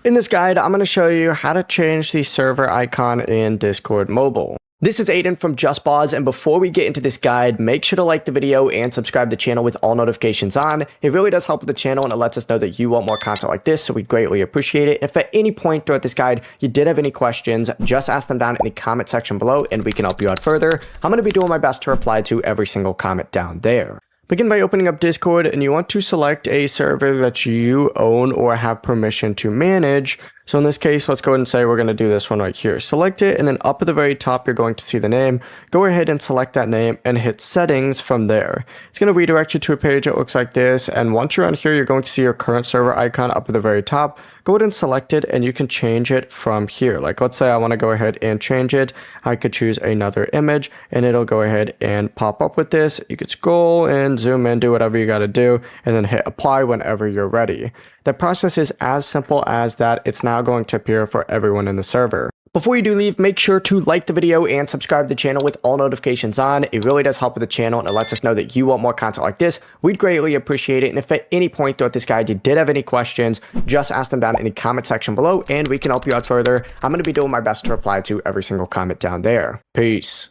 In this guide, I'm going to show you how to change the server icon in Discord Mobile. This is Aiden from JustBoz, and before we get into this guide, make sure to like the video and subscribe to the channel with all notifications on. It really does help with the channel and it lets us know that you want more content like this, so we greatly appreciate it. If at any point throughout this guide you did have any questions, just ask them down in the comment section below and we can help you out further. I'm going to be doing my best to reply to every single comment down there. Begin by opening up Discord, and you want to select a server that you own or have permission to manage. So in this case, let's go ahead and say we're going to do this one right here. Select it, and then up at the very top, you're going to see the name. Go ahead and select that name and hit settings from there. It's going to redirect you to a page that looks like this. And once you're on here, you're going to see your current server icon up at the very top. Go ahead and select it, and you can change it from here. Like, let's say I want to go ahead and change it. I could choose another image, and it'll go ahead and pop up with this. You could scroll and zoom in, do whatever you got to do, and then hit apply whenever you're ready. The process is as simple as that. It's now going to appear for everyone in the server. Before you do leave, make sure to like the video and subscribe to the channel with all notifications on. It really does help with the channel and it lets us know that you want more content like this. We'd greatly appreciate it. And if at any point throughout this guide you did have any questions, just ask them down in the comment section below and we can help you out further. I'm going to be doing my best to reply to every single comment down there. Peace.